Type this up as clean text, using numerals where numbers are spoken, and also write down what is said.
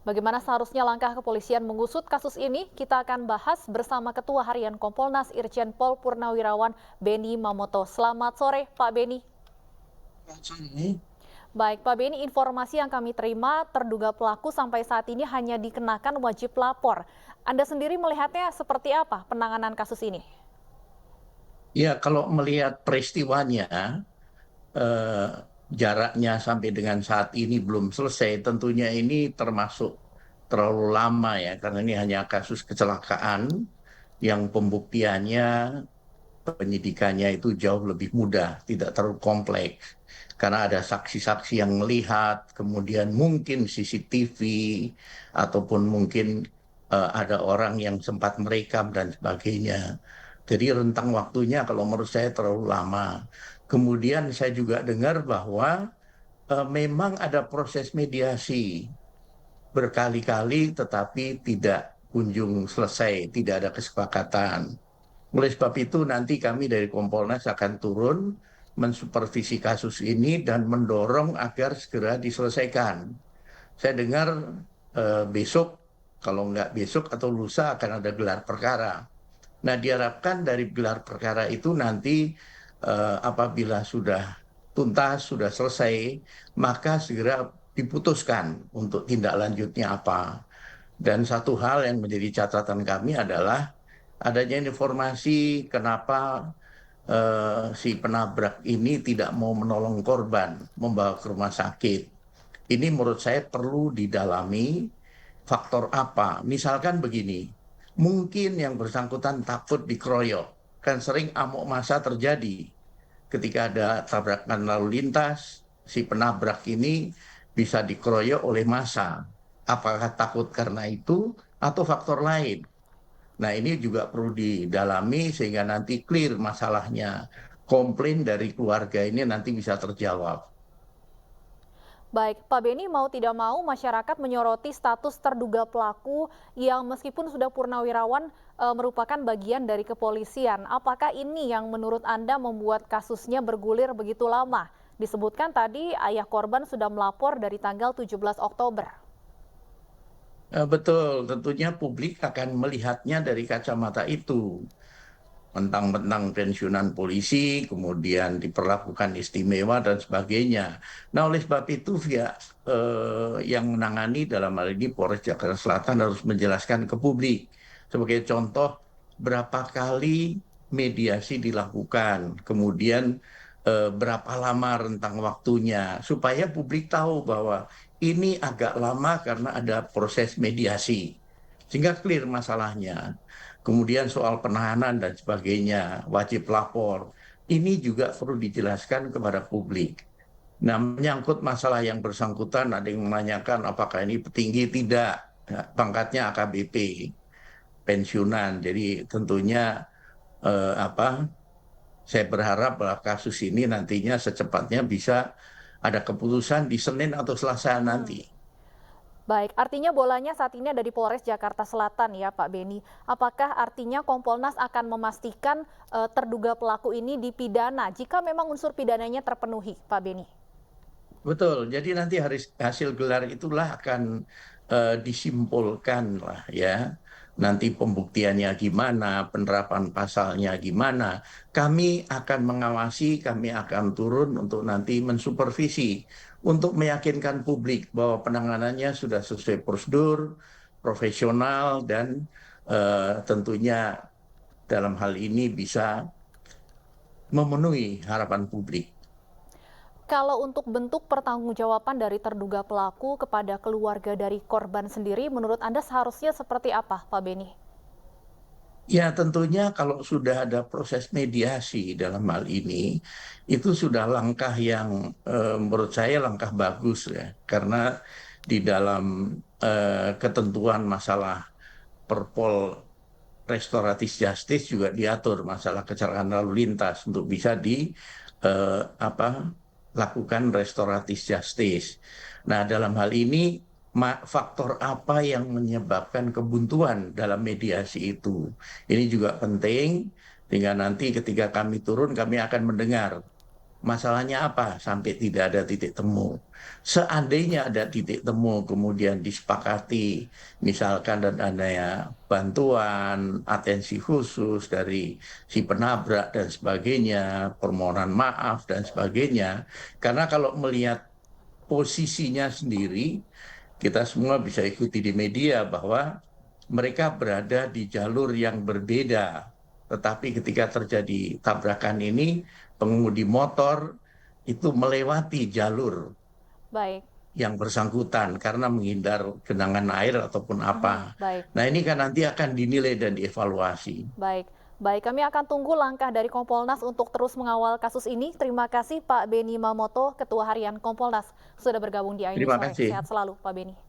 Bagaimana seharusnya langkah kepolisian mengusut kasus ini? Kita akan bahas bersama Ketua Harian Kompolnas Irjen Pol Purnawirawan Beni Mamoto. Selamat sore, Pak Beni. Baik, Pak Beni, informasi yang kami terima terduga pelaku sampai saat ini hanya dikenakan wajib lapor. Anda sendiri melihatnya seperti apa penanganan kasus ini? Ya, kalau melihat peristiwanya, eh, jaraknya sampai dengan saat ini belum selesai, tentunya ini termasuk terlalu lama ya, karena ini hanya kasus kecelakaan yang pembuktiannya, penyidikannya itu jauh lebih mudah, tidak terlalu kompleks. Karena ada saksi-saksi yang melihat, kemudian mungkin CCTV, ataupun mungkin ada orang yang sempat merekam dan sebagainya. Jadi rentang waktunya kalau menurut saya terlalu lama. Kemudian saya juga dengar bahwa memang ada proses mediasi berkali-kali tetapi tidak kunjung selesai, tidak ada kesepakatan. Oleh sebab itu nanti kami dari Kompolnas akan turun mensupervisi kasus ini dan mendorong agar segera diselesaikan. Saya dengar besok, kalau nggak besok atau lusa akan ada gelar perkara. Nah, diharapkan dari gelar perkara itu nanti apabila sudah tuntas, sudah selesai, maka segera diputuskan untuk tindak lanjutnya apa. Dan satu hal yang menjadi catatan kami adalah adanya informasi kenapa si penabrak ini tidak mau menolong korban, membawa ke rumah sakit. Ini menurut saya perlu didalami faktor apa. Misalkan begini, mungkin yang bersangkutan takut dikeroyok. Kan sering amuk massa terjadi ketika ada tabrakan lalu lintas, si penabrak ini bisa dikeroyok oleh massa. Apakah takut karena itu atau faktor lain? Nah, ini juga perlu didalami sehingga nanti clear masalahnya. Komplain dari keluarga ini nanti bisa terjawab. Baik, Pak Beni, mau tidak mau masyarakat menyoroti status terduga pelaku yang meskipun sudah purnawirawan merupakan bagian dari kepolisian. Apakah ini yang menurut Anda membuat kasusnya bergulir begitu lama? Disebutkan tadi ayah korban sudah melapor dari tanggal 17 Oktober. Betul, tentunya publik akan melihatnya dari kacamata itu. Mentang-mentang pensiunan polisi, kemudian diperlakukan istimewa dan sebagainya. Nah, oleh sebab itu pihak yang menangani dalam hal ini Polres Jakarta Selatan harus menjelaskan ke publik. Sebagai contoh, berapa kali mediasi dilakukan, kemudian berapa lama rentang waktunya, supaya publik tahu bahwa ini agak lama karena ada proses mediasi. Sehingga clear masalahnya. Kemudian soal penahanan dan sebagainya, wajib lapor. Ini juga perlu dijelaskan kepada publik. Nah, menyangkut masalah yang bersangkutan, ada yang menanyakan apakah ini petinggi, tidak. Ya, pangkatnya AKBP, pensiunan. Jadi tentunya apa? Saya berharap bahwa kasus ini nantinya secepatnya bisa ada keputusan di Senin atau Selasa Hmm. nanti. Baik, artinya bolanya saat ini ada di Polres Jakarta Selatan ya Pak Beni. Apakah artinya Kompolnas akan memastikan terduga pelaku ini dipidana jika memang unsur pidananya terpenuhi, Pak Beni? Betul, jadi nanti hasil gelar itulah akan disimpulkan lah ya. Nanti pembuktiannya gimana, penerapan pasalnya gimana. Kami akan mengawasi, kami akan turun untuk nanti mensupervisi, untuk meyakinkan publik bahwa penanganannya sudah sesuai prosedur, profesional, dan tentunya dalam hal ini bisa memenuhi harapan publik. Kalau untuk bentuk pertanggungjawaban dari terduga pelaku kepada keluarga dari korban sendiri, menurut Anda seharusnya seperti apa, Pak Beni? Ya, tentunya kalau sudah ada proses mediasi dalam hal ini, itu sudah langkah yang menurut saya langkah bagus ya. Karena di dalam ketentuan masalah Perpol Restoratif Justice juga diatur masalah kecelakaan lalu lintas untuk bisa di apa lakukan restoratif justice. Nah, dalam hal ini faktor apa yang menyebabkan kebuntuan dalam mediasi itu? Ini juga penting, sehingga nanti ketika kami turun kami akan mendengar Masalahnya apa? Sampai tidak ada titik temu. Seandainya ada titik temu, kemudian disepakati, misalkan dan adanya bantuan, atensi khusus dari si penabrak dan sebagainya, permohonan maaf dan sebagainya. Karena kalau melihat posisinya sendiri, kita semua bisa ikuti di media bahwa mereka berada di jalur yang berbeda. Tetapi ketika terjadi tabrakan ini, pengemudi motor itu melewati jalur Baik. yang bersangkutan karena menghindar genangan air ataupun apa. Baik. Nah, ini kan nanti akan dinilai dan dievaluasi. Baik, baik. Kami akan tunggu langkah dari Kompolnas untuk terus mengawal kasus ini. Terima kasih Pak Beni Mamoto, Ketua Harian Kompolnas, sudah bergabung di Aindu Terima Sore. kasih. Sehat selalu, Pak Beni.